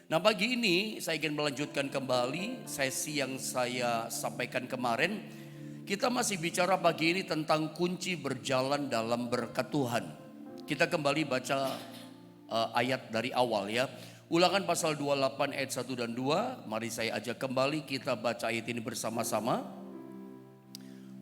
Nah, pagi ini saya ingin melanjutkan kembali sesi yang saya sampaikan kemarin. Kita masih bicara pagi ini tentang kunci berjalan dalam berkat Tuhan. Kita kembali baca ayat dari awal ya. Ulangan pasal 28 ayat 1 dan 2. Mari saya ajak kembali kita baca ayat ini bersama-sama.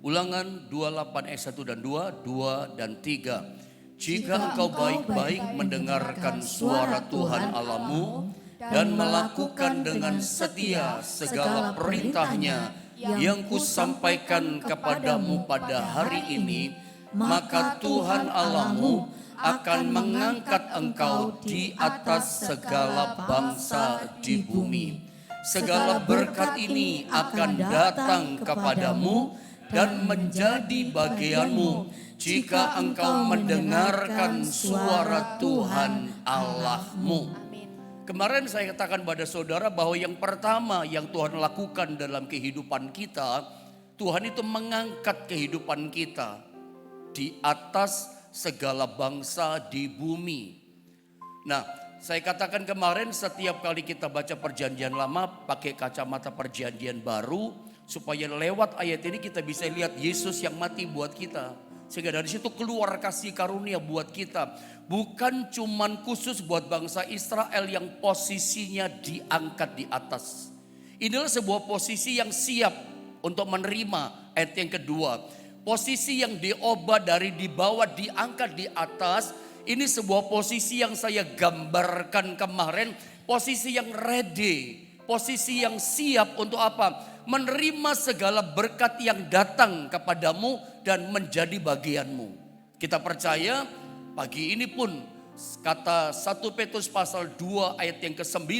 Ulangan 28 ayat 1 dan 2, 2 dan 3. Jika engkau baik-baik mendengarkan suara Tuhan Allahmu dan melakukan dengan setia segala perintahnya yang kusampaikan kepadamu pada hari ini, maka Tuhan Allahmu akan mengangkat engkau di atas segala bangsa di bumi. Segala berkat ini akan datang kepadamu dan menjadi bagianmu jika engkau mendengarkan suara Tuhan Allahmu. Kemarin saya katakan pada saudara bahwa yang pertama yang Tuhan lakukan dalam kehidupan kita, Tuhan itu mengangkat kehidupan kita di atas segala bangsa di bumi. Nah, saya katakan kemarin setiap kali kita baca perjanjian lama pakai kacamata perjanjian baru, supaya lewat ayat ini kita bisa lihat Yesus yang mati buat kita. Sehingga dari situ keluar kasih karunia buat kita. Bukan cuman khusus buat bangsa Israel yang posisinya diangkat di atas. Inilah sebuah posisi yang siap untuk menerima. Ayat yang kedua, posisi yang diubah dari di bawah diangkat di atas. Ini sebuah posisi yang saya gambarkan kemarin. Posisi yang ready. Posisi yang siap untuk apa? Menerima segala berkat yang datang kepadamu dan menjadi bagianmu. Kita percaya pagi ini pun kata 1 Petrus pasal 2 ayat yang ke-9,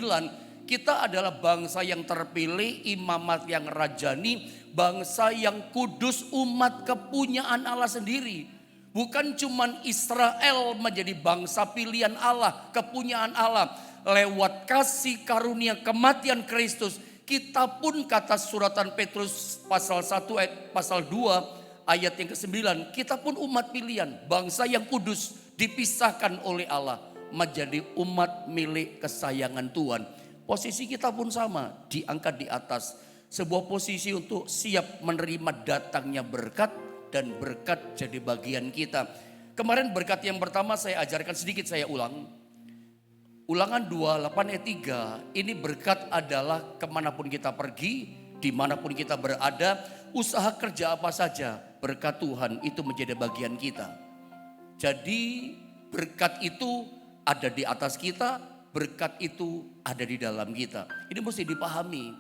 kita adalah bangsa yang terpilih, imamat yang rajani, bangsa yang kudus, umat kepunyaan Allah sendiri. Bukan cuman Israel menjadi bangsa pilihan Allah, kepunyaan Allah. Lewat kasih karunia kematian Kristus, kita pun kata suratan Petrus pasal 1 ayat pasal 2 ayat yang ke-9, kita pun umat pilihan, bangsa yang kudus, dipisahkan oleh Allah menjadi umat milik kesayangan Tuhan. Posisi kita pun sama, diangkat di atas. Sebuah posisi untuk siap menerima datangnya berkat dan berkat jadi bagian kita. Kemarin berkat yang pertama saya ajarkan sedikit, saya ulang. Ulangan 28 ayat 3, ini berkat adalah kemanapun kita pergi, dimanapun kita berada, usaha kerja apa saja, berkat Tuhan itu menjadi bagian kita. Jadi berkat itu ada di atas kita, berkat itu ada di dalam kita. Ini mesti dipahami.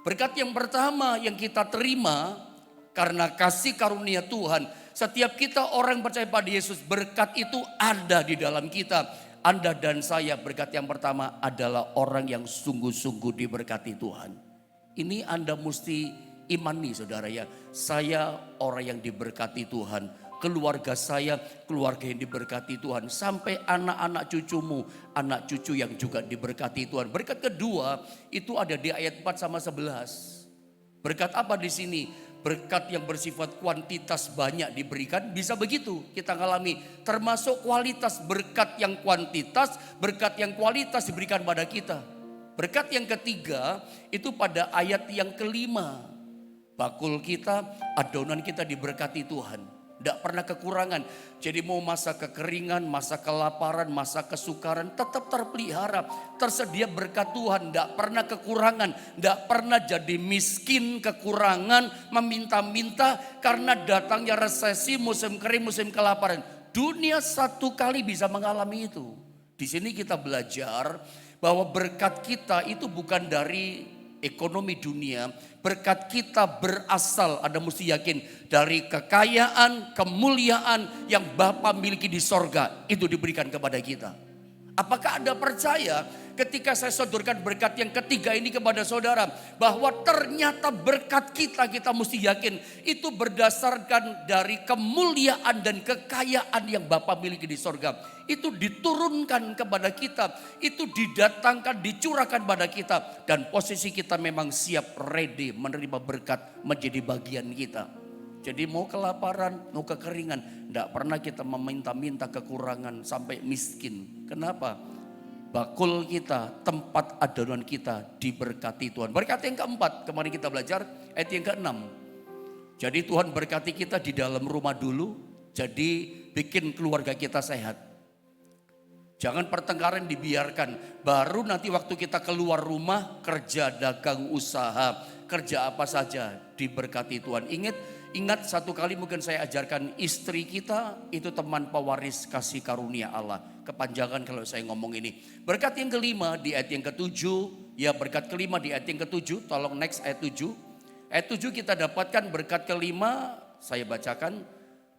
Berkat yang pertama yang kita terima karena kasih karunia Tuhan, setiap kita orang percaya pada Yesus, berkat itu ada di dalam kita. Anda dan saya berkat yang pertama adalah orang yang sungguh-sungguh diberkati Tuhan. Ini Anda mesti imani saudara ya. Saya orang yang diberkati Tuhan. Keluarga saya keluarga yang diberkati Tuhan. Sampai anak-anak cucumu, anak cucu yang juga diberkati Tuhan. Berkat kedua itu ada di ayat 4 sama 11. Berkat apa di sini? Berkat yang bersifat kuantitas banyak diberikan, bisa begitu kita ngalami. Termasuk kualitas, berkat yang kuantitas, berkat yang kualitas diberikan pada kita. Berkat yang ketiga itu pada ayat yang kelima. Bakul kita, adonan kita diberkati Tuhan. Tidak pernah kekurangan. Jadi mau masa kekeringan, masa kelaparan, masa kesukaran tetap terpelihara. Tersedia berkat Tuhan, tidak pernah kekurangan. Tidak pernah jadi miskin, kekurangan, meminta-minta karena datangnya resesi, musim kering, musim kelaparan. Dunia satu kali bisa mengalami itu. Di sini kita belajar bahwa berkat kita itu bukan dari ekonomi dunia. Berkat kita berasal, Anda mesti yakin, dari kekayaan, kemuliaan yang Bapa miliki di sorga. Itu diberikan kepada kita. Apakah Anda percaya ketika saya sodorkan berkat yang ketiga ini kepada saudara, bahwa ternyata berkat kita mesti yakin itu berdasarkan dari kemuliaan dan kekayaan yang Bapa miliki di sorga. Itu diturunkan kepada kita, itu didatangkan, dicurahkan pada kita, dan posisi kita memang siap ready menerima berkat menjadi bagian kita. Jadi mau kelaparan, mau kekeringan, tidak pernah kita meminta-minta kekurangan sampai miskin. Kenapa? bakul kita, tempat adonan kita diberkati Tuhan. Berkat yang keempat, kemarin kita belajar ayat yang keenam. Jadi Tuhan berkati kita di dalam rumah dulu, jadi bikin keluarga kita sehat. Jangan pertengkaran dibiarkan, baru nanti waktu kita keluar rumah, kerja, dagang, usaha, kerja apa saja diberkati Tuhan. Ingat satu kali mungkin saya ajarkan, istri kita itu teman pewaris kasih karunia Allah. Kepanjangan kalau saya ngomong ini. Berkat yang kelima di ayat yang ketujuh. Ya, berkat kelima di ayat yang ketujuh. Tolong next ayat 7. Ayat 7 kita dapatkan berkat kelima. Saya bacakan.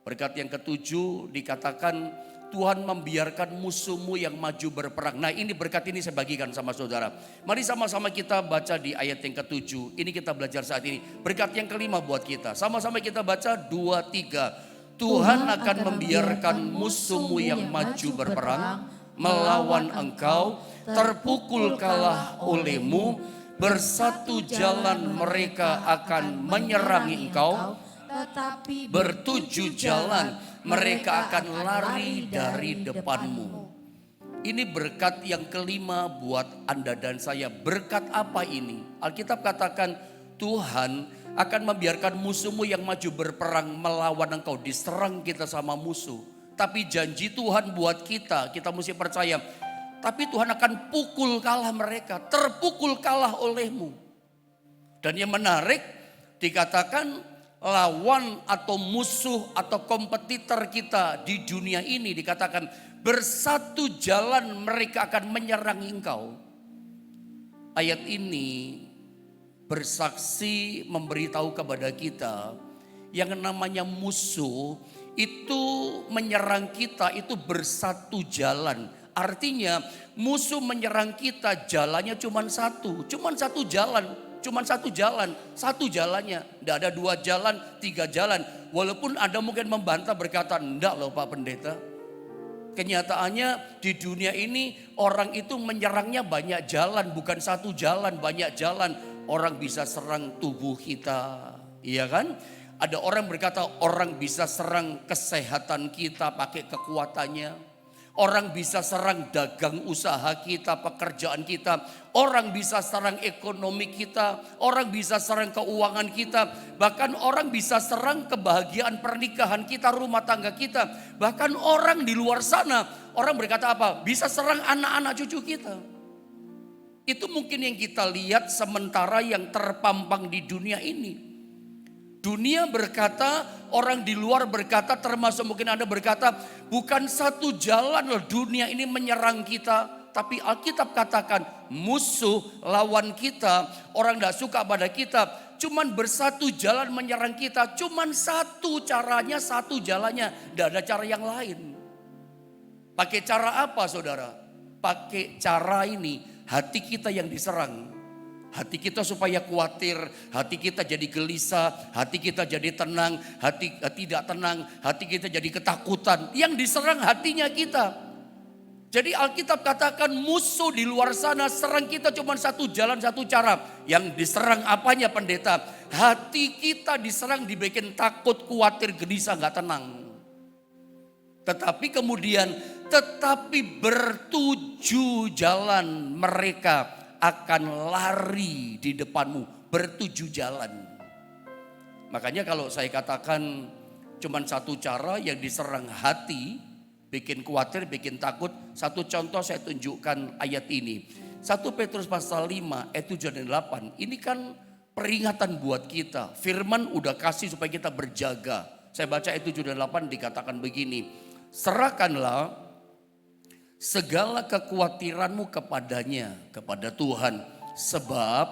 Berkat yang ketujuh dikatakan Tuhan membiarkan musuhmu yang maju berperang. Nah, ini berkat ini saya bagikan sama saudara. Mari sama-sama kita baca di ayat yang ketujuh. Ini kita belajar saat ini. Berkat yang kelima buat kita. Sama-sama kita baca 2, 3. Tuhan akan membiarkan musuhmu yang maju berperang melawan engkau, terpukul kalah olehmu, bersatu jalan mereka akan menyerangi engkau, tetapi bertujuh jalan mereka akan lari dari depanmu. Ini berkat yang kelima buat Anda dan saya. Berkat apa ini? Alkitab katakan Tuhan akan membiarkan musuhmu yang maju berperang melawan engkau. Diserang kita sama musuh. Tapi janji Tuhan buat kita mesti percaya. Tapi Tuhan akan pukul kalah mereka, terpukul kalah olehmu. Dan yang menarik dikatakan lawan atau musuh atau kompetitor kita di dunia ini dikatakan bersatu jalan mereka akan menyerang engkau. Ayat ini bersaksi memberitahu kepada kita yang namanya musuh itu menyerang kita itu bersatu jalan. Artinya musuh menyerang kita jalannya cuma satu jalan. Cuma satu jalannya. Tidak ada 2 jalan, 3 jalan. Walaupun Anda mungkin membantah berkata, enggak loh Pak Pendeta. Kenyataannya di dunia ini orang itu menyerangnya banyak jalan. Bukan satu jalan, banyak jalan. Orang bisa serang tubuh kita. Iya kan? Ada orang berkata orang bisa serang kesehatan kita pakai kekuatannya. Orang bisa serang dagang usaha kita, pekerjaan kita. Orang bisa serang ekonomi kita. Orang bisa serang keuangan kita. Bahkan orang bisa serang kebahagiaan pernikahan kita, rumah tangga kita. Bahkan orang di luar sana, orang berkata apa? Bisa serang anak-anak cucu kita. Itu mungkin yang kita lihat sementara yang terpampang di dunia ini. Dunia berkata, orang di luar berkata, termasuk mungkin Anda berkata, bukan satu jalan loh dunia ini menyerang kita. Tapi Alkitab katakan musuh lawan kita, orang tidak suka pada kita. Cuman bersatu jalan menyerang kita, cuman satu caranya, satu jalannya. Tidak ada cara yang lain. Pakai cara apa saudara? Pakai cara ini, hati kita yang diserang. Hati kita supaya khawatir, hati kita jadi gelisah, hati kita jadi tenang, hati tidak tenang, hati kita jadi ketakutan. Yang diserang hatinya kita. Jadi Alkitab katakan musuh di luar sana serang kita cuma satu jalan, satu cara. Yang diserang apanya pendeta? Hati kita diserang, dibikin takut, khawatir, gelisah, gak tenang. Tetapi kemudian, bertujuh jalan mereka akan lari di depanmu, bertujuh jalan. Makanya kalau saya katakan cuma satu cara yang diserang hati, bikin khawatir, bikin takut. Satu contoh saya tunjukkan ayat ini. 1 Petrus pasal 5 ayat 7 dan 8. Ini kan peringatan buat kita. Firman udah kasih supaya kita berjaga. Saya baca ayat 7 dan 8 dikatakan begini. Serahkanlah segala kekhawatiranmu kepadanya, kepada Tuhan. Sebab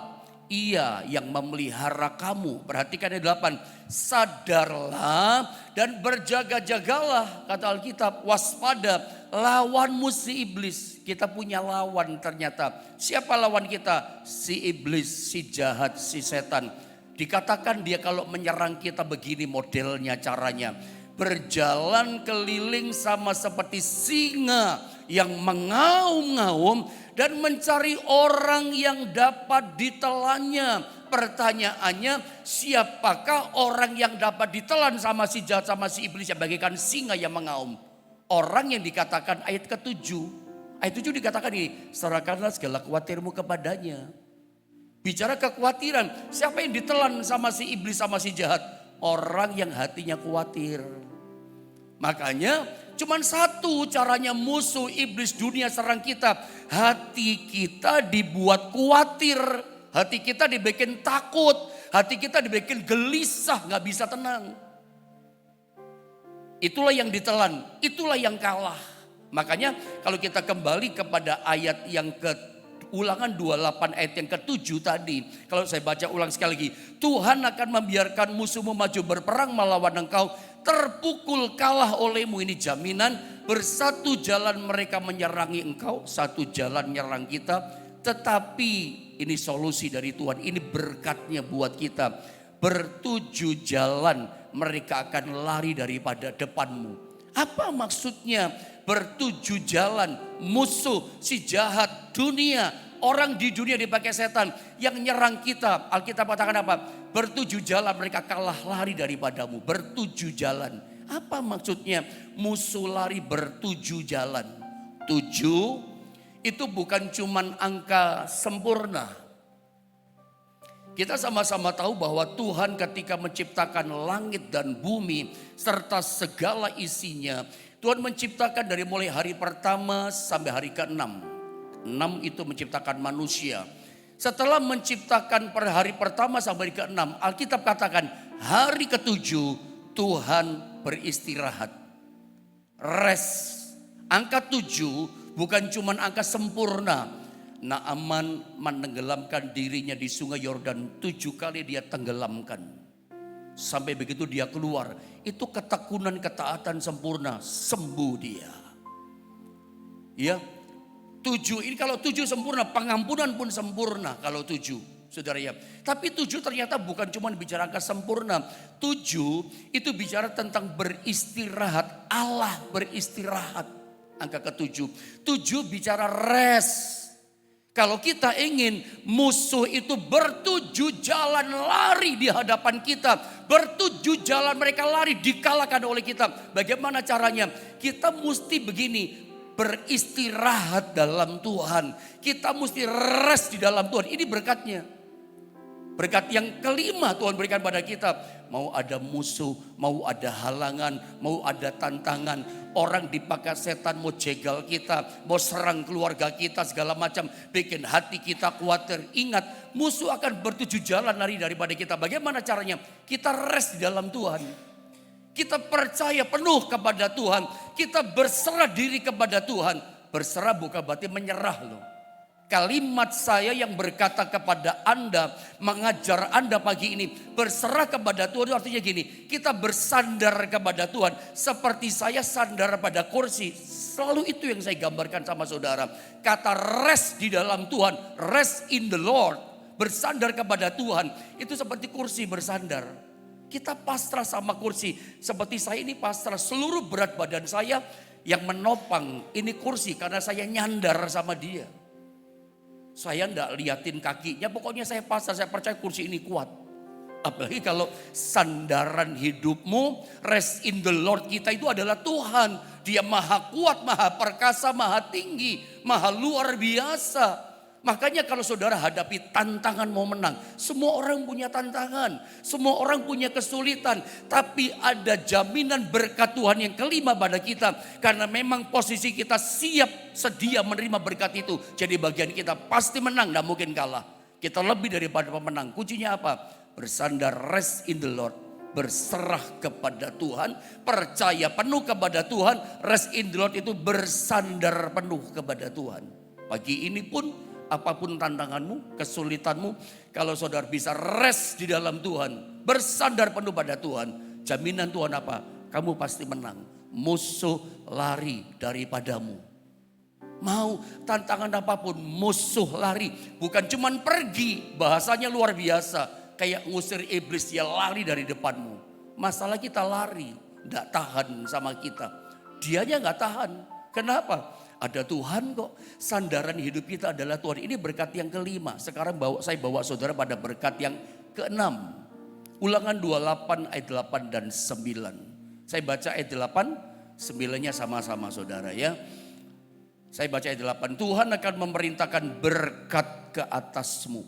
Ia yang memelihara kamu. Perhatikan ayat 8. Sadarlah dan berjaga-jagalah, kata Alkitab. Waspada, lawanmu si iblis. Kita punya lawan ternyata. Siapa lawan kita? Si iblis, si jahat, si setan. Dikatakan dia kalau menyerang kita begini modelnya, caranya. Berjalan keliling sama seperti singa yang mengaum-ngaum dan mencari orang yang dapat ditelannya. Pertanyaannya, siapakah orang yang dapat ditelan sama si jahat, sama si iblis yang bagaikan singa yang mengaum? Orang yang dikatakan ayat ke-7. Ayat 7 dikatakan ini, serahkanlah segala khawatirmu kepadanya. Bicara kekhawatiran, siapa yang ditelan sama si iblis, sama si jahat? Orang yang hatinya khawatir. Makanya cuman satu caranya musuh iblis dunia serang kita. Hati kita dibuat khawatir. Hati kita dibikin takut. Hati kita dibikin gelisah, gak bisa tenang. Itulah yang ditelan, itulah yang kalah. Makanya kalau kita kembali kepada ayat yang Ulangan 28 ayat yang ke-7 tadi. Kalau saya baca ulang sekali lagi. Tuhan akan membiarkan musuhmu maju berperang melawan engkau. Terpukul kalah olehmu, ini jaminan. Bersatu jalan mereka menyerangi engkau, satu jalan menyerang kita. Tetapi ini solusi dari Tuhan, ini berkatnya buat kita. Bertujuh jalan mereka akan lari daripada depanmu. Apa maksudnya bertujuh jalan? Musuh, si jahat dunia, orang di dunia dipakai setan yang nyerang kita. Alkitab katakan apa? Bertujuh jalan mereka kalah lari daripadamu. Bertujuh jalan. Apa maksudnya musuh lari bertujuh jalan? 7 itu bukan cuman angka sempurna. Kita sama-sama tahu bahwa Tuhan ketika menciptakan langit dan bumi serta segala isinya, Tuhan menciptakan dari mulai hari pertama sampai hari ke-6. 6 itu menciptakan manusia. Setelah menciptakan per hari pertama sampai hari ke-6, Alkitab katakan hari ke-7 Tuhan beristirahat. Rest. Angka 7 bukan cuma angka sempurna. Naaman menenggelamkan dirinya di sungai Yordan 7 kali dia tenggelamkan. Sampai begitu dia keluar, itu ketekunan ketaatan sempurna, sembuh dia. Ya, 7 ini kalau 7 sempurna, pengampunan pun sempurna kalau 7. Saudara ya, tapi 7 ternyata bukan cuma bicara angka sempurna. 7 itu bicara tentang beristirahat, Allah beristirahat. Angka ke-7, 7 bicara rest. Kalau kita ingin musuh itu bertujuh jalan lari di hadapan kita. Bertujuh jalan mereka lari dikalahkan oleh kita. Bagaimana caranya? Kita mesti begini, beristirahat dalam Tuhan. Kita mesti rest di dalam Tuhan. Ini berkatnya. Berkat yang kelima Tuhan berikan pada kita. Mau ada musuh, mau ada halangan, mau ada tantangan. Orang dipakai setan mau jegal kita, mau serang keluarga kita segala macam. Bikin hati kita khawatir. Ingat, musuh akan bertujuh jalan lari daripada kita. Bagaimana caranya? Kita rest di dalam Tuhan. Kita percaya penuh kepada Tuhan. Kita berserah diri kepada Tuhan. Berserah bukan berarti menyerah loh. Kalimat saya yang berkata kepada Anda, mengajar Anda pagi ini, berserah kepada Tuhan artinya gini, kita bersandar kepada Tuhan seperti saya sandar pada kursi. Selalu itu yang saya gambarkan sama saudara. Kata rest di dalam Tuhan, rest in the Lord, bersandar kepada Tuhan, itu seperti kursi bersandar. Kita pasrah sama kursi, seperti saya ini pasrah, seluruh berat badan saya yang menopang ini kursi karena saya nyandar sama dia. Saya enggak liatin kakinya, pokoknya saya pasrah, saya percaya kursi ini kuat. Apalagi kalau sandaran hidupmu, rest in the Lord kita itu adalah Tuhan. Dia maha kuat, maha perkasa, maha tinggi, maha luar biasa. Makanya kalau saudara hadapi tantangan mau menang. Semua orang punya tantangan, semua orang punya kesulitan. Tapi ada jaminan berkat Tuhan yang kelima pada kita. Karena memang posisi kita siap sedia menerima berkat itu. Jadi bagian kita pasti menang, tidak mungkin kalah. Kita lebih daripada pemenang. Kuncinya apa? Bersandar, rest in the Lord. Berserah kepada Tuhan, percaya penuh kepada Tuhan. Rest in the Lord itu bersandar penuh kepada Tuhan. Pagi ini pun apapun tantanganmu, kesulitanmu, kalau saudara bisa rest di dalam Tuhan, bersandar penuh pada Tuhan, jaminan Tuhan apa? Kamu pasti menang. Musuh lari daripadamu. Mau tantangan apapun, musuh lari. Bukan cuman pergi, bahasanya luar biasa. Kayak ngusir iblis, dia lari dari depanmu. Masalah kita lari, gak tahan sama kita. Dianya gak tahan. Kenapa? Ada Tuhan kok, sandaran hidup kita adalah Tuhan. Ini berkat yang kelima. Sekarang saya bawa saudara pada berkat yang keenam. Ulangan 28 ayat 8 dan 9. Saya baca ayat 8, 9-nya sama-sama saudara ya. Saya baca ayat 8. Tuhan akan memerintahkan berkat ke atasmu.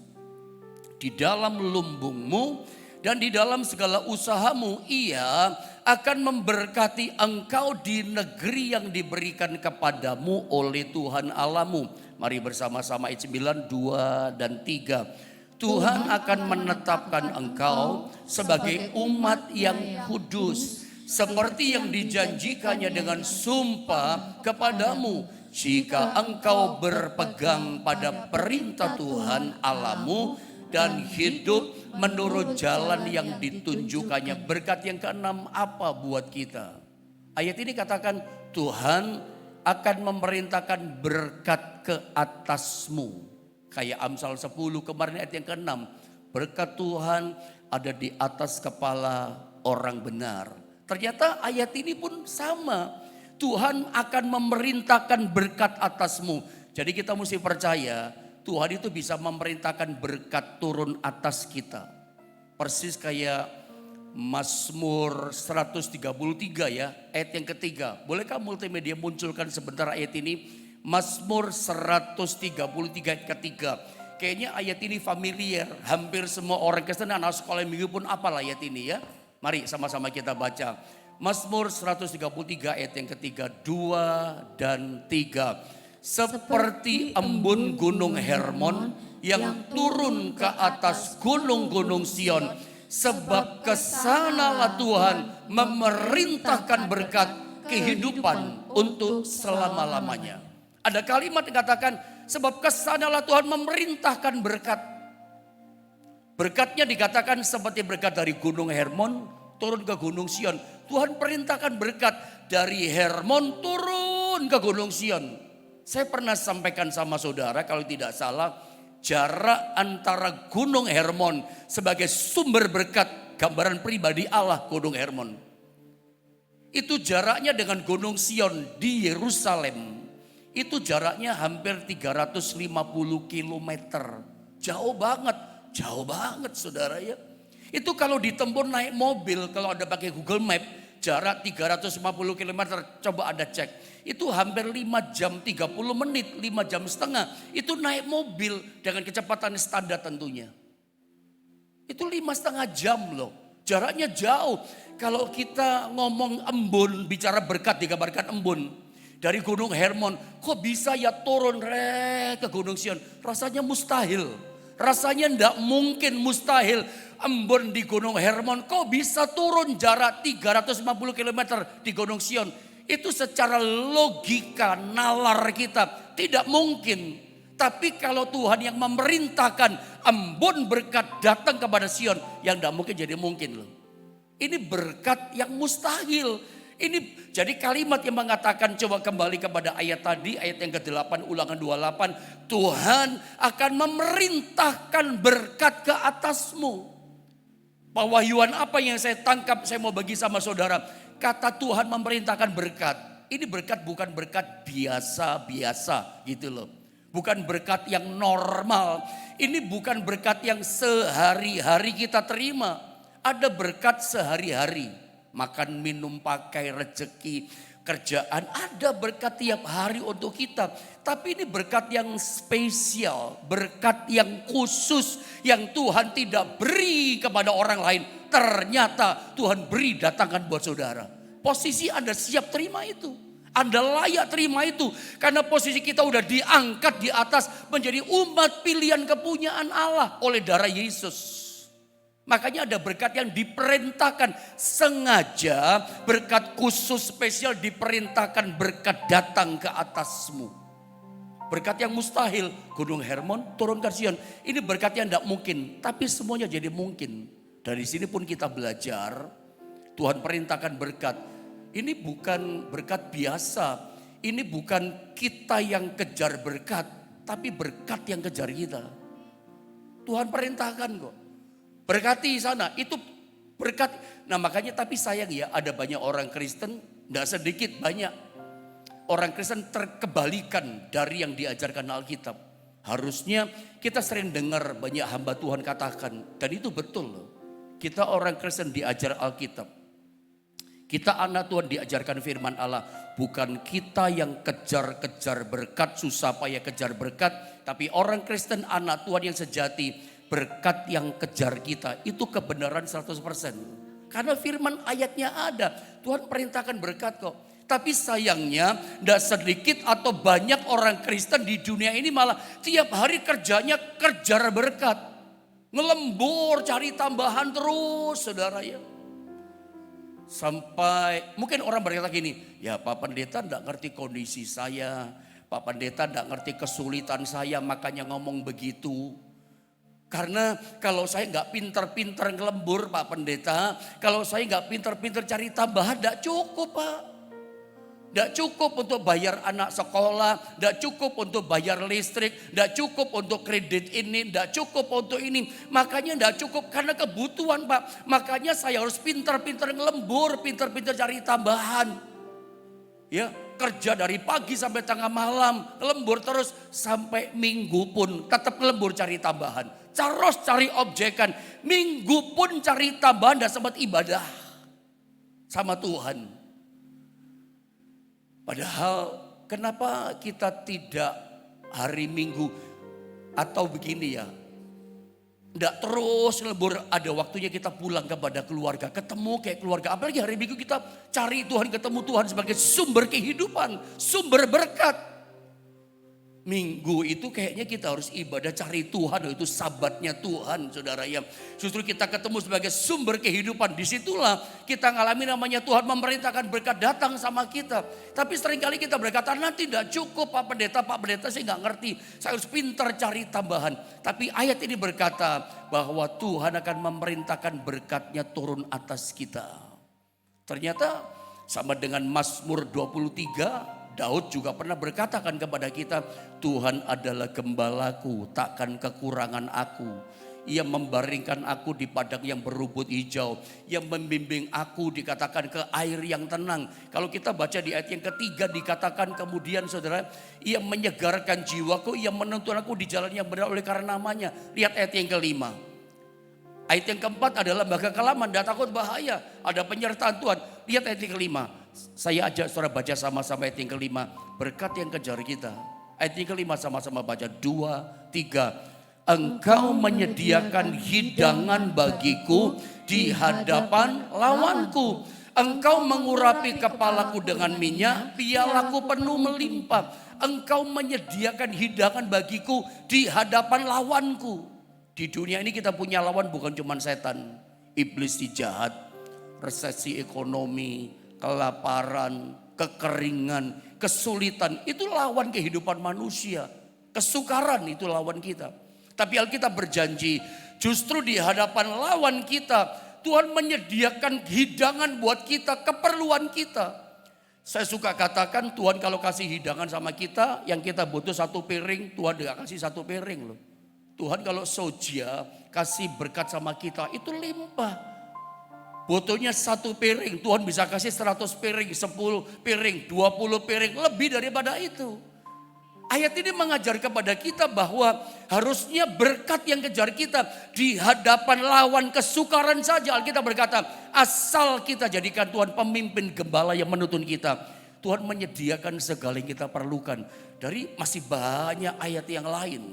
Di dalam lumbungmu dan di dalam segala usahamu, Ia akan memberkati engkau di negeri yang diberikan kepadamu oleh Tuhan Allahmu. Mari bersama-sama ayat 9, 2 dan 3. Tuhan akan menetapkan engkau sebagai umat yang kudus, seperti yang dijanjikannya dengan sumpah kepadamu, jika engkau berpegang pada perintah Tuhan Allahmu dan hidup menurut jalan yang ditunjukkannya. Berkat yang keenam apa buat kita? Ayat ini katakan Tuhan akan memerintahkan berkat ke atasmu. Kayak Amsal 10 kemarin ayat yang keenam. Berkat Tuhan ada di atas kepala orang benar. Ternyata ayat ini pun sama. Tuhan akan memerintahkan berkat atasmu. Jadi kita mesti percaya Tuhan itu bisa memerintahkan berkat turun atas kita. Persis kayak Mazmur 133 ya, ayat yang ketiga. Bolehkah multimedia munculkan sebentar ayat ini? Mazmur 133 ayat ketiga. Kayaknya ayat ini familiar. Hampir semua orang Kristen, anak sekolah minggu pun hafal ayat ini ya. Mari sama-sama kita baca. Mazmur 133 ayat yang ketiga, 2 dan 3. Seperti embun gunung Hermon yang turun ke atas gunung-gunung Sion. Sebab kesanalah Tuhan memerintahkan berkat kehidupan untuk selama-lamanya. Ada kalimat yang katakan sebab kesanalah Tuhan memerintahkan berkat. Berkatnya dikatakan seperti berkat dari gunung Hermon turun ke gunung Sion. Tuhan perintahkan berkat dari Hermon turun ke gunung Sion. Saya pernah sampaikan sama saudara kalau tidak salah, jarak antara gunung Hermon sebagai sumber berkat, gambaran pribadi Allah gunung Hermon. Itu jaraknya dengan gunung Sion di Yerusalem. Itu jaraknya hampir 350 km. Jauh banget saudara ya. Itu kalau ditempuh naik mobil, kalau ada pakai Google Map, jarak 350 km, coba ada cek. Itu hampir 5 jam 30 menit, 5 jam setengah. Itu naik mobil dengan kecepatan standar tentunya. Itu 5,5 jam loh. Jaraknya jauh. Kalau kita ngomong embun, bicara berkat digambarkan embun. Dari gunung Hermon, kok bisa ya turun ke gunung Sion? Rasanya mustahil. Rasanya tidak mungkin, mustahil. Embun di gunung Hermon, kok bisa turun jarak 350 km di gunung Sion? Itu secara logika nalar kita tidak mungkin. Tapi kalau Tuhan yang memerintahkan embun berkat datang kepada Sion, yang tidak mungkin jadi mungkin loh. Ini berkat yang mustahil. Ini jadi kalimat yang mengatakan, coba kembali kepada ayat tadi, ayat yang ke-8 Ulangan 28. Tuhan akan memerintahkan berkat ke atasmu. Pewahyuan apa yang saya tangkap, saya mau bagi sama saudara. Kata Tuhan memerintahkan berkat. Ini berkat bukan berkat biasa-biasa gitu loh. Bukan berkat yang normal. Ini bukan berkat yang sehari-hari kita terima. Ada berkat sehari-hari. Makan, minum, pakai, rezeki, kerjaan. Ada berkat tiap hari untuk kita. Tapi ini berkat yang spesial. Berkat yang khusus. Yang Tuhan tidak beri kepada orang lain. Ternyata Tuhan beri datangkan buat saudara. Posisi Anda siap terima itu. Anda layak terima itu. Karena posisi kita udah diangkat di atas menjadi umat pilihan kepunyaan Allah oleh darah Yesus. Makanya ada berkat yang diperintahkan. Sengaja berkat khusus spesial diperintahkan berkat datang ke atasmu. Berkat yang mustahil. Gunung Hermon turun ke Sion. Ini berkat yang tidak mungkin. Tapi semuanya jadi mungkin. Dari sini pun kita belajar. Tuhan perintahkan berkat. Ini bukan berkat biasa. Ini bukan kita yang kejar berkat. Tapi berkat yang kejar kita. Tuhan perintahkan kok. Berkati sana. Itu berkat. Nah makanya tapi sayang ya, ada banyak orang Kristen. Tidak sedikit, banyak. Orang Kristen terkebalikan dari yang diajarkan Alkitab. Harusnya kita sering dengar banyak hamba Tuhan katakan. Dan itu betul loh. Kita orang Kristen diajar Alkitab. Kita anak Tuhan diajarkan firman Allah. Bukan kita yang kejar-kejar berkat, susah payah kejar berkat. Tapi orang Kristen anak Tuhan yang sejati, berkat yang kejar kita. Itu kebenaran 100%. Karena firman ayatnya ada. Tuhan perintahkan berkat kok. Tapi sayangnya tidak sedikit atau banyak orang Kristen di dunia ini malah tiap hari kerjanya kejar berkat. Ngelembur cari tambahan terus saudara ya. Sampai mungkin orang berkata gini, ya Pak Pendeta tidak ngerti kondisi saya. Pak Pendeta tidak ngerti kesulitan saya makanya ngomong begitu. Karena kalau saya nggak pinter-pinter ngelembur Pak Pendeta. Kalau saya nggak pinter-pinter cari tambahan tidak cukup Pak. Tidak cukup untuk bayar anak sekolah, tidak cukup untuk bayar listrik, tidak cukup untuk kredit ini, tidak cukup untuk ini. Makanya tidak cukup karena kebutuhan Pak. Makanya saya harus pintar-pintar ngelembur, pintar-pintar cari tambahan. Ya, kerja dari pagi sampai tengah malam, ngelembur terus sampai minggu pun tetap ngelembur cari tambahan. Terus cari objekan, minggu pun cari tambahan dan sempat ibadah sama Tuhan. Padahal kenapa kita tidak hari Minggu atau begini ya. Tidak terus lebur, ada waktunya kita pulang kepada keluarga. Ketemu kayak keluarga, apalagi hari Minggu kita cari Tuhan, ketemu Tuhan sebagai sumber kehidupan, sumber berkat. Minggu itu kayaknya kita harus ibadah cari Tuhan, itu sabatnya Tuhan saudara ya. Justru kita ketemu sebagai sumber kehidupan, disitulah kita ngalami namanya Tuhan memerintahkan berkat datang sama kita. Tapi seringkali kita berkata nanti tidak cukup Pak Pendeta saya nggak ngerti. Saya harus pintar cari tambahan. Tapi ayat ini berkata bahwa Tuhan akan memerintahkan berkatnya turun atas kita. Ternyata sama dengan Mazmur 23, Daud juga pernah berkatakan kepada kita, Tuhan adalah gembalaku, takkan kekurangan aku. Ia membaringkan aku di padang yang berumput hijau. Yang membimbing aku dikatakan ke air yang tenang. Kalau kita baca di ayat yang ketiga dikatakan kemudian saudara, ia menyegarkan jiwaku, ia menuntun aku di jalan yang benar oleh karena namanya. Lihat ayat yang kelima. Ayat yang keempat adalah lembaga kekelaman, tidak takut bahaya. Ada penyertaan Tuhan. Lihat ayat yang kelima. Saya ajak saudara baca sama-sama ayat yang kelima. Berkat yang kejar kita. Ayat yang kelima sama-sama baca. 2, 3. Engkau menyediakan hidangan bagiku di hadapan lawanku. Engkau mengurapi kepalaku dengan minyak, pialaku penuh melimpah. Engkau menyediakan hidangan bagiku di hadapan lawanku. Di dunia ini kita punya lawan bukan cuma setan. Iblis si jahat, resesi ekonomi, kelaparan, kekeringan, kesulitan. Itu lawan kehidupan manusia. Kesukaran itu lawan kita. Tapi Alkitab berjanji justru di hadapan lawan kita Tuhan menyediakan hidangan buat kita, keperluan kita. Saya suka katakan Tuhan kalau kasih hidangan sama kita, yang kita butuh 1 piring, Tuhan gak kasih 1 piring loh. Tuhan kalau soja kasih berkat sama kita itu limpah. Butuhnya 1 piring, Tuhan bisa kasih 100 piring, 10 piring, 20 piring, lebih daripada itu. Ayat ini mengajar kepada kita bahwa harusnya berkat yang kejar kita di hadapan lawan kesukaran saja. Alkitab berkata, asal kita jadikan Tuhan pemimpin gembala yang menuntun kita. Tuhan menyediakan segala yang kita perlukan. Dari masih banyak ayat yang lain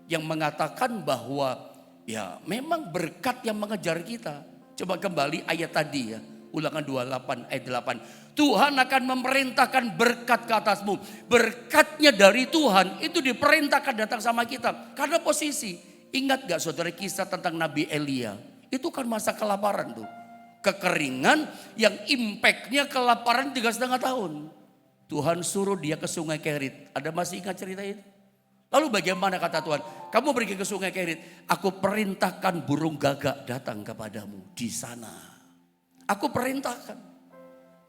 yang mengatakan bahwa ya memang berkat yang mengejar kita. Coba kembali ayat tadi ya, Ulangan 28 ayat 8. Tuhan akan memerintahkan berkat ke atasmu. Berkatnya dari Tuhan itu diperintahkan datang sama kita. Karena posisi, ingat gak saudara kisah tentang Nabi Elia? Itu kan masa kelaparan tuh. Kekeringan yang impactnya kelaparan 3,5 tahun. Tuhan suruh dia ke sungai Kerit. Ada masih ingat cerita itu? Lalu bagaimana kata Tuhan? Kamu pergi ke sungai Kerit. Aku perintahkan burung gagak datang kepadamu di sana. Aku perintahkan.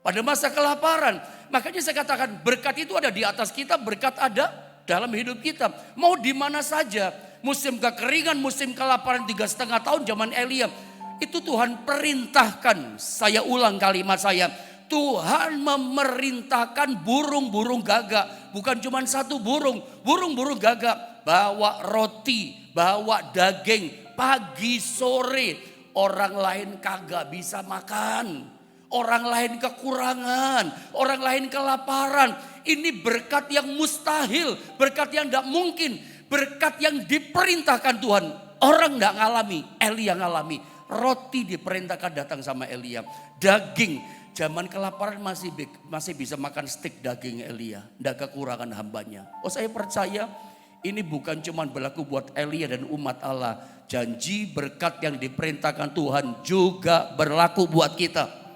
Pada masa kelaparan. Makanya saya katakan berkat itu ada di atas kita. Berkat ada dalam hidup kita. Mau di mana saja. Musim kekeringan, musim kelaparan 3,5 tahun zaman Elia. Itu Tuhan perintahkan. Saya ulang kalimat saya. Tuhan memerintahkan burung-burung gagak. Bukan cuma 1 burung. Burung-burung gagak. Bawa roti, bawa daging. Pagi sore orang lain kagak bisa makan. Orang lain kekurangan, orang lain kelaparan. Ini berkat yang mustahil, berkat yang tidak mungkin, berkat yang diperintahkan Tuhan. Orang tidak ngalami, Elia ngalami. Roti diperintahkan datang sama Elia. Daging, zaman kelaparan masih bisa makan stik daging Elia. Tidak kekurangan hambanya. Oh, saya percaya ini bukan cuma berlaku buat Elia dan umat Allah. Janji berkat yang diperintahkan Tuhan juga berlaku buat kita.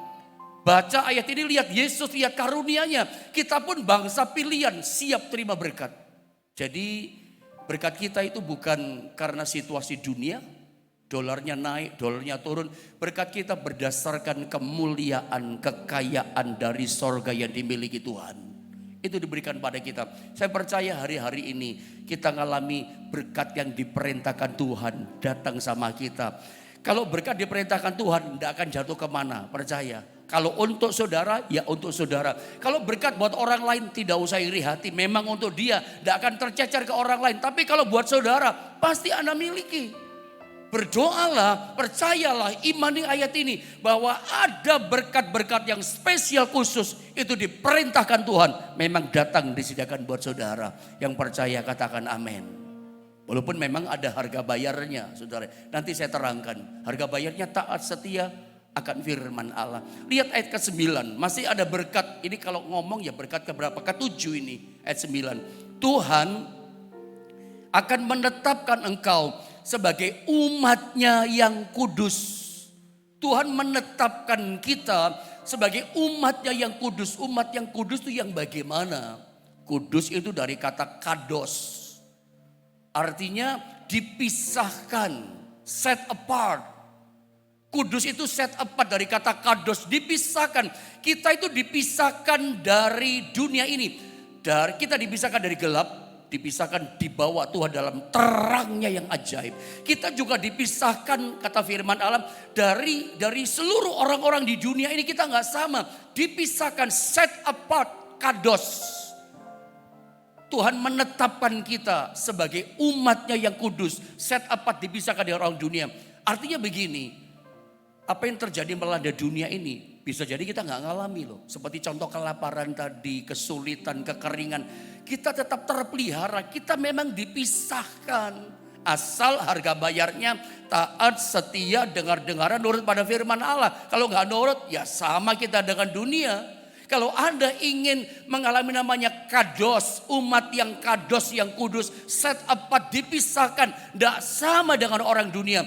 Baca ayat ini, lihat Yesus, lihat karunia-Nya. Kita pun bangsa pilihan, siap terima berkat. Jadi berkat kita itu bukan karena situasi dunia, dolarnya naik, dolarnya turun. Berkat kita berdasarkan kemuliaan, kekayaan dari sorga yang dimiliki Tuhan. Itu diberikan pada kita. Saya percaya hari-hari ini kita ngalami berkat yang diperintahkan Tuhan datang sama kita. Kalau berkat diperintahkan Tuhan tidak akan jatuh kemana, percaya. Kalau untuk saudara, ya untuk saudara. Kalau berkat buat orang lain tidak usah iri hati. Memang untuk dia tidak akan tercecer ke orang lain. Tapi kalau buat saudara pasti Anda miliki. Berdoalah, percayalah, imani ayat ini. Bahwa ada berkat-berkat yang spesial khusus. Itu diperintahkan Tuhan. Memang datang disediakan buat saudara. Yang percaya katakan amin. Walaupun memang ada harga bayarnya saudara. Nanti saya terangkan. Harga bayarnya taat setia akan firman Allah. Lihat ayat ke-9. Masih ada berkat. Ini kalau ngomong ya berkat keberapa? Ke-7 ini. Ayat 9. Tuhan akan menetapkan engkau sebagai umatnya yang kudus. Tuhan menetapkan kita sebagai umatnya yang kudus. Umat yang kudus itu yang bagaimana? Kudus itu dari kata kados. Artinya dipisahkan, set apart. Kudus itu set apart dari kata kados, dipisahkan. Kita itu dipisahkan dari dunia ini. Kita dipisahkan dari gelap, dipisahkan dibawa Tuhan dalam terangnya yang ajaib. Kita juga dipisahkan, kata firman Allah, dari seluruh orang-orang di dunia ini kita nggak sama. Dipisahkan, set apart, kados. Tuhan menetapkan kita sebagai umatnya yang kudus. Set apart, dipisahkan dari orang dunia. Artinya begini, apa yang terjadi melanda dunia ini bisa jadi kita nggak ngalami loh. Seperti contoh kelaparan tadi, kesulitan, kekeringan. Kita tetap terpelihara, kita memang dipisahkan. Asal harga bayarnya taat, setia, dengar-dengaran, nurut pada firman Allah. Kalau nggak nurut ya sama kita dengan dunia. Kalau Anda ingin mengalami namanya kados, umat yang kados, yang kudus, set apart, dipisahkan, tidak sama dengan orang dunia.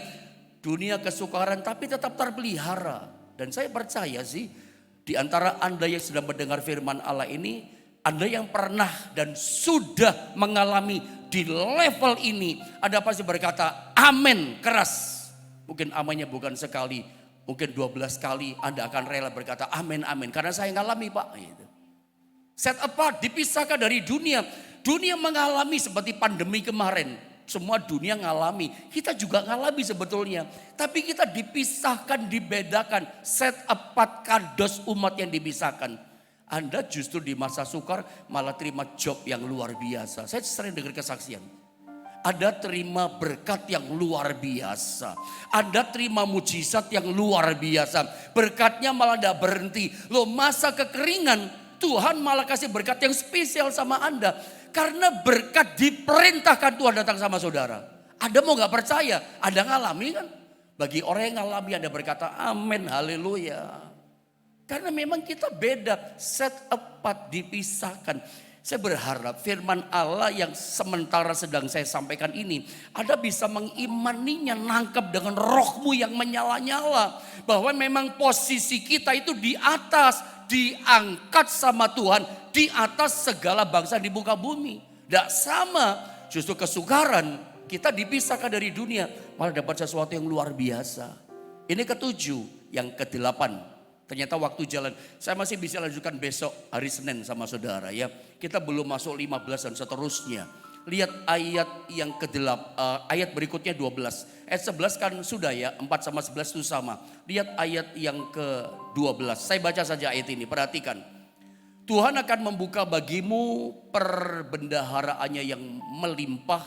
Dunia kesukaran tapi tetap terpelihara. Dan saya percaya sih di antara Anda yang sedang mendengar firman Allah ini, Anda yang pernah dan sudah mengalami di level ini, Anda pasti berkata amin keras. Mungkin amannya bukan sekali, mungkin 12 kali Anda akan rela berkata amin amin. Karena saya ngalami Pak. Set apart, dipisahkan dari dunia. Dunia mengalami seperti pandemi kemarin. Semua dunia ngalami, kita juga ngalami sebetulnya. Tapi kita dipisahkan, dibedakan. Set apart, kados, umat yang dipisahkan. Anda justru di masa sukar malah terima job yang luar biasa. Saya sering dengar kesaksian. Anda terima berkat yang luar biasa. Anda terima mujizat yang luar biasa. Berkatnya malah tidak berhenti. Loh, masa kekeringan Tuhan malah kasih berkat yang spesial sama Anda. Karena berkat diperintahkan Tuhan datang sama saudara. Anda mau gak percaya? Anda ngalami kan? Bagi orang yang ngalami Anda berkata amin, haleluya. Karena memang kita beda, set apart, dipisahkan. Saya berharap firman Allah yang sementara sedang saya sampaikan ini, Anda bisa mengimaninya, nangkep dengan rohmu yang menyala-nyala. Bahwa memang posisi kita itu di atas, diangkat sama Tuhan, di atas segala bangsa di muka bumi. Tidak sama, justru kesukaran kita dipisahkan dari dunia, malah dapat sesuatu yang luar biasa. Ini ke-7, yang ke-8. Ternyata waktu jalan, saya masih bisa lanjutkan besok hari Senin sama saudara ya. Kita belum masuk 15 dan seterusnya. Lihat ayat yang ke-8, ayat berikutnya 12. Ayat 11 kan sudah ya, 4 sama 11 itu sama. Lihat ayat yang ke-12. Saya baca saja ayat ini, perhatikan. Tuhan akan membuka bagimu perbendaharaannya yang melimpah,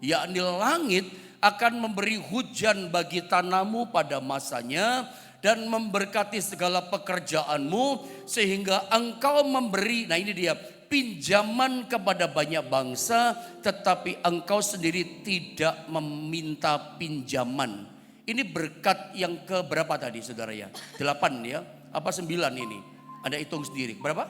yakni langit akan memberi hujan bagi tanahmu pada masanya, dan memberkati segala pekerjaanmu sehingga engkau memberi, nah ini dia, pinjaman kepada banyak bangsa tetapi engkau sendiri tidak meminta pinjaman. Ini berkat yang ke berapa tadi saudara ya? 8 ya? Apa 9 ini? Anda hitung sendiri. Berapa?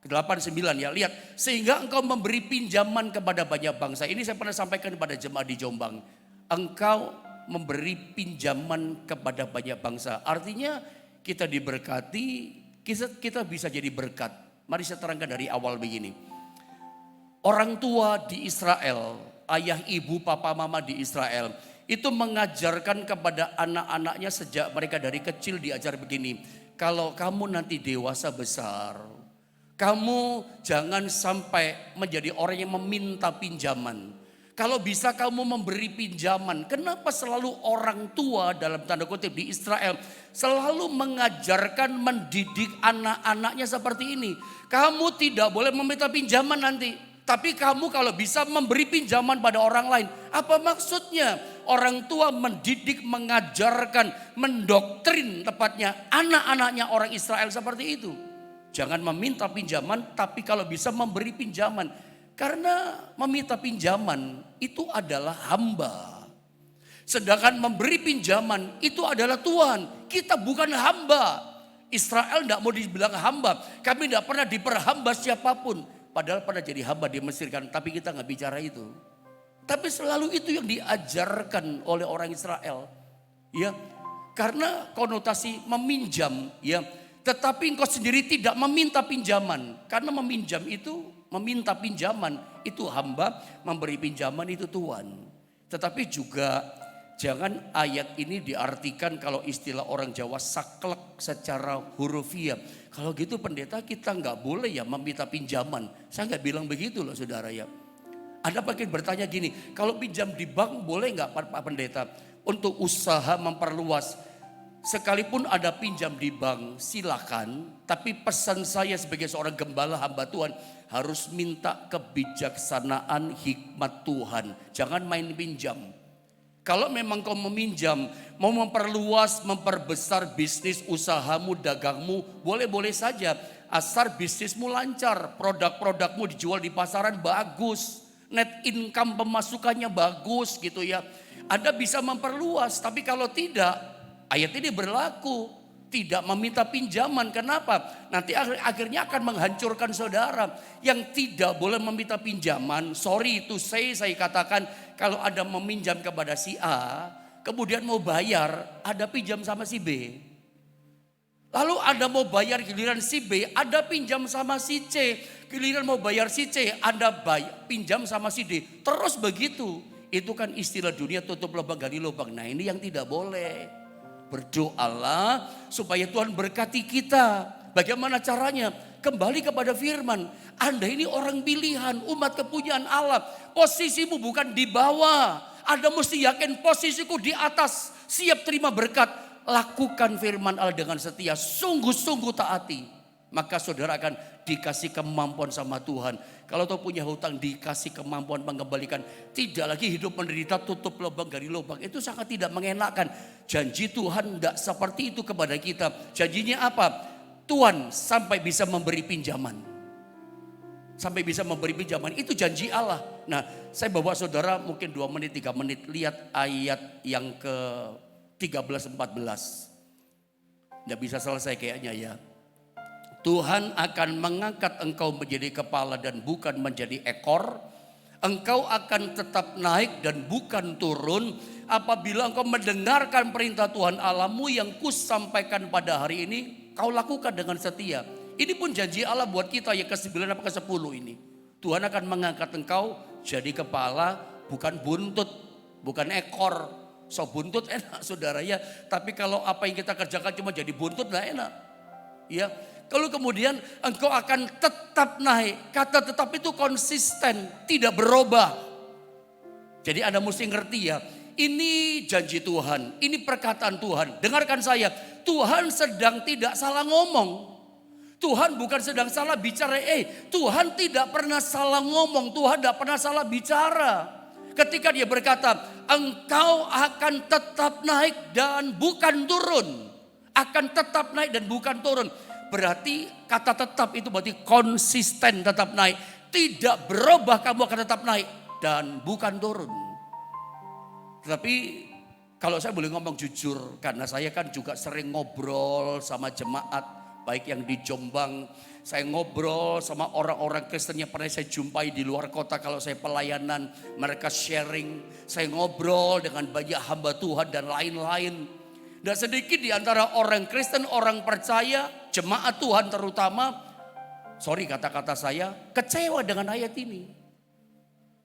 8, 9 ya. Lihat, sehingga engkau memberi pinjaman kepada banyak bangsa. Ini saya pernah sampaikan kepada jemaat di Jombang. Engkau memberi pinjaman kepada banyak bangsa. Artinya kita diberkati, kita bisa jadi berkat. Mari saya terangkan dari awal begini. Orang tua di Israel, ayah, ibu, papa, mama di Israel, itu mengajarkan kepada anak-anaknya sejak mereka dari kecil diajar begini. Kalau kamu nanti dewasa besar, kamu jangan sampai menjadi orang yang meminta pinjaman. Kalau bisa kamu memberi pinjaman. Kenapa selalu orang tua dalam tanda kutip di Israel selalu mengajarkan, mendidik anak-anaknya seperti ini. Kamu tidak boleh meminta pinjaman nanti. Tapi kamu kalau bisa memberi pinjaman pada orang lain. Apa maksudnya? Orang tua mendidik, mengajarkan, mendoktrin tepatnya anak-anaknya orang Israel seperti itu. Jangan meminta pinjaman tapi kalau bisa memberi pinjaman. Karena meminta pinjaman itu adalah hamba. Sedangkan memberi pinjaman itu adalah Tuhan. Kita bukan hamba. Israel tidak mau dibilang hamba. Kami tidak pernah diperhamba siapapun. Padahal pernah jadi hamba di Mesir kan. Tapi kita nggak bicara itu. Tapi selalu itu yang diajarkan oleh orang Israel. Ya, karena konotasi meminjam. Ya, tetapi engkau sendiri tidak meminta pinjaman. Karena meminjam itu, meminta pinjaman itu hamba, memberi pinjaman itu Tuhan. Tetapi juga jangan ayat ini diartikan kalau istilah orang Jawa saklek secara hurufiah. Kalau gitu pendeta kita nggak boleh ya meminta pinjaman. Saya nggak bilang begitu loh saudara ya. Anda mungkin bertanya gini, kalau pinjam di bank boleh nggak Pak Pendeta? Untuk usaha memperluas, sekalipun ada pinjam di bank silakan. Tapi pesan saya sebagai seorang gembala hamba Tuhan, harus minta kebijaksanaan hikmat Tuhan. Jangan main pinjam. Kalau memang kau meminjam, mau memperluas, memperbesar bisnis usahamu, dagangmu, boleh-boleh saja. Asal bisnismu lancar, produk-produkmu dijual di pasaran bagus. Net income pemasukannya bagus gitu ya. Anda bisa memperluas, tapi kalau tidak, ayat ini berlaku. Tidak meminta pinjaman, kenapa? Nanti akhirnya akan menghancurkan saudara. Yang tidak boleh meminta pinjaman, sorry to say saya katakan, kalau ada meminjam kepada si A, kemudian mau bayar, ada pinjam sama si B. Lalu Anda mau bayar giliran si B, ada pinjam sama si C. Giliran mau bayar si C, Anda pinjam sama si D. Terus begitu. Itu kan istilah dunia tutup lubang gali lubang. Nah ini yang tidak boleh. Berdoalah supaya Tuhan berkati kita. Bagaimana caranya? Kembali kepada firman. Anda ini orang pilihan, umat kepunyaan Allah. Posisimu bukan di bawah. Anda mesti yakin posisiku di atas. Siap terima berkat. Lakukan firman Allah dengan setia. Sungguh-sungguh taati. Maka saudara akan dikasih kemampuan sama Tuhan. Kalau kau punya hutang dikasih kemampuan mengembalikan. Tidak lagi hidup menderita tutup lubang gali lubang. Itu sangat tidak mengenakan. Janji Tuhan tidak seperti itu kepada kita. Janjinya apa? Tuhan sampai bisa memberi pinjaman. Sampai bisa memberi pinjaman. Itu janji Allah. Nah saya bawa saudara mungkin 2 menit 3 menit. Lihat ayat yang ke 13-14. Tidak bisa selesai kayaknya ya. Tuhan akan mengangkat engkau menjadi kepala dan bukan menjadi ekor. Engkau akan tetap naik dan bukan turun. Apabila engkau mendengarkan perintah Tuhan Allahmu yang kusampaikan pada hari ini, kau lakukan dengan setia. Ini pun janji Allah buat kita yang ke-9 atau ke-10 ini. Tuhan akan mengangkat engkau jadi kepala bukan buntut, bukan ekor. So buntut enak saudara ya. Tapi kalau apa yang kita kerjakan cuma jadi buntut gak enak. Ya. Kalau kemudian engkau akan tetap naik. Kata tetap itu konsisten, tidak berubah. Jadi Anda mesti ngerti ya. Ini janji Tuhan, ini perkataan Tuhan. Dengarkan saya, Tuhan sedang tidak salah ngomong. Tuhan bukan sedang salah bicara. Tuhan tidak pernah salah ngomong, Tuhan tidak pernah salah bicara. Ketika dia berkata, engkau akan tetap naik dan bukan turun. Akan tetap naik dan bukan turun. Berarti kata tetap itu berarti konsisten tetap naik. Tidak berubah, kamu akan tetap naik dan bukan turun. Tetapi kalau saya boleh ngomong jujur, karena saya kan juga sering ngobrol sama jemaat, baik yang di Jombang. Saya ngobrol sama orang-orang Kristen yang pernah saya jumpai di luar kota kalau saya pelayanan. Mereka sharing, saya ngobrol dengan banyak hamba Tuhan dan lain-lain. Dan sedikit di antara orang Kristen, orang percaya, jemaat Tuhan terutama, sorry kata-kata saya, kecewa dengan ayat ini.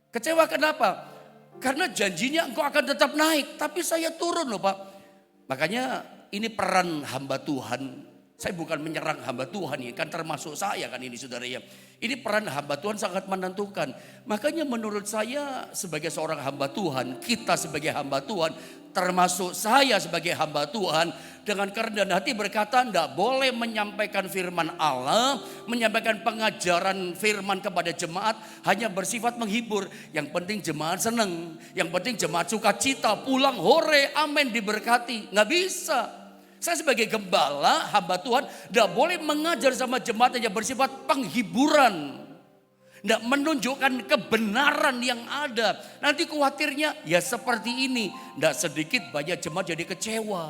Kecewa kenapa? Karena janjinya engkau akan tetap naik, tapi saya turun loh Pak. Makanya ini peran hamba Tuhan. Saya bukan menyerang hamba Tuhan ya, kan termasuk saya kan ini saudara ya. Ini peran hamba Tuhan sangat menentukan. Makanya menurut saya sebagai seorang hamba Tuhan, kita sebagai hamba Tuhan, termasuk saya sebagai hamba Tuhan, dengan kerendahan hati berkata tidak boleh menyampaikan firman Allah, menyampaikan pengajaran firman kepada jemaat hanya bersifat menghibur. Yang penting jemaat senang, yang penting jemaat sukacita, pulang hore, amin diberkati. Nggak bisa. Saya sebagai gembala, hamba Tuhan, tidak boleh mengajar sama jemaat yang bersifat penghiburan. Tidak menunjukkan kebenaran yang ada. Nanti khawatirnya ya seperti ini. Tidak sedikit banyak jemaat jadi kecewa.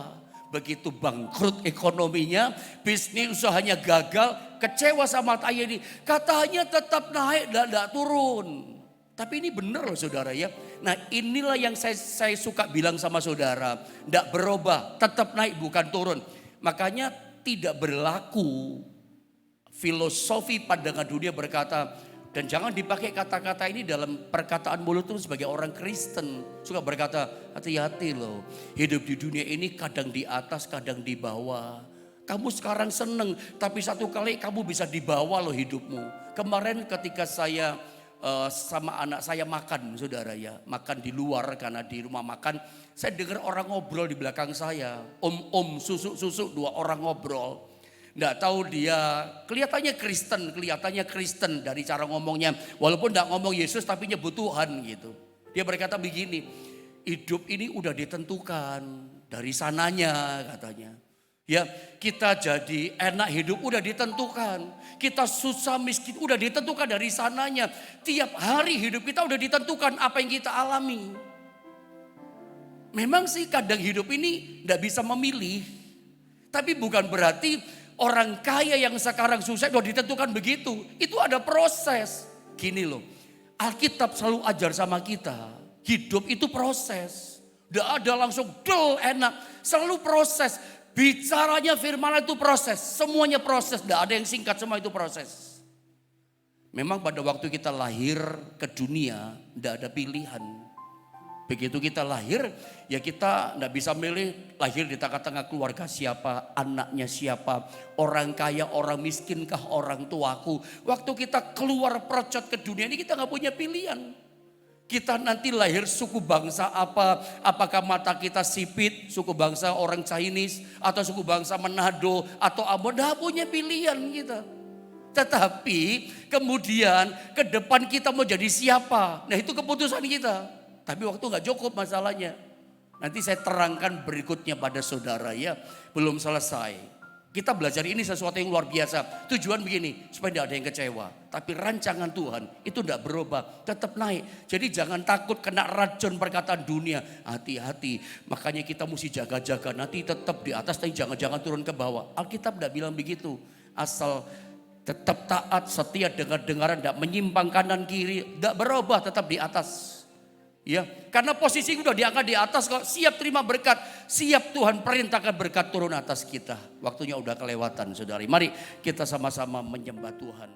Begitu bangkrut ekonominya, bisnis usahanya gagal, kecewa sama ayat ini. Katanya tetap naik dan tidak turun. Tapi ini benar loh saudara ya. Nah inilah yang saya suka bilang sama saudara. Tidak berubah, tetap naik bukan turun. Makanya tidak berlaku filosofi pandangan dunia berkata. Dan jangan dipakai kata-kata ini dalam perkataan mulut itu sebagai orang Kristen. Suka berkata hati-hati loh. Hidup di dunia ini kadang di atas kadang di bawah. Kamu sekarang seneng tapi satu kali kamu bisa di bawah loh hidupmu. Kemarin ketika saya sama anak saya makan saudara ya, makan di luar karena di rumah makan, saya dengar orang ngobrol di belakang saya, om susuk dua orang ngobrol, nggak tahu dia kelihatannya Kristen dari cara ngomongnya, walaupun nggak ngomong Yesus tapi nyebut Tuhan gitu. Dia berkata begini, hidup ini udah ditentukan dari sananya katanya. Ya, kita jadi enak hidup udah ditentukan. Kita susah miskin udah ditentukan dari sananya. Tiap hari hidup kita udah ditentukan apa yang kita alami. Memang sih kadang hidup ini gak bisa memilih. Tapi bukan berarti orang kaya yang sekarang sukses udah ditentukan begitu. Itu ada proses. Gini loh, Alkitab selalu ajar sama kita. Hidup itu proses. Gak ada langsung enak. Selalu proses. Bicaranya firman itu proses, semuanya proses, tidak ada yang singkat, semua itu proses. Memang pada waktu kita lahir ke dunia, tidak ada pilihan. Begitu kita lahir, ya kita tidak bisa milih lahir di tengah-tengah keluarga siapa, anaknya siapa, orang kaya, orang miskinkah, orang tuaku. Waktu kita keluar percot ke dunia ini kita nggak punya pilihan. Kita nanti lahir suku bangsa apa, apakah mata kita sipit, suku bangsa orang Chinese, atau suku bangsa Manado, atau Ambon, tidak punya pilihan kita. Tetapi kemudian ke depan kita mau jadi siapa, nah itu keputusan kita. Tapi waktu gak cukup masalahnya. Nanti saya terangkan berikutnya pada saudara ya, belum selesai. Kita belajar ini sesuatu yang luar biasa. Tujuan begini, supaya tidak ada yang kecewa. Tapi rancangan Tuhan itu tidak berubah, tetap naik. Jadi jangan takut kena racun perkataan dunia. Hati-hati, makanya kita mesti jaga-jaga. Nanti tetap di atas, tapi jangan turun ke bawah. Alkitab tidak bilang begitu. Asal tetap taat, setia dengar-dengaran, tidak menyimpang kanan kiri. Tidak berubah, tetap di atas. Ya, karena posisi udah diangkat di atas, kok siap terima berkat, siap Tuhan perintahkan berkat turun atas kita. Waktunya udah kelewatan, saudari. Mari kita sama-sama menyembah Tuhan.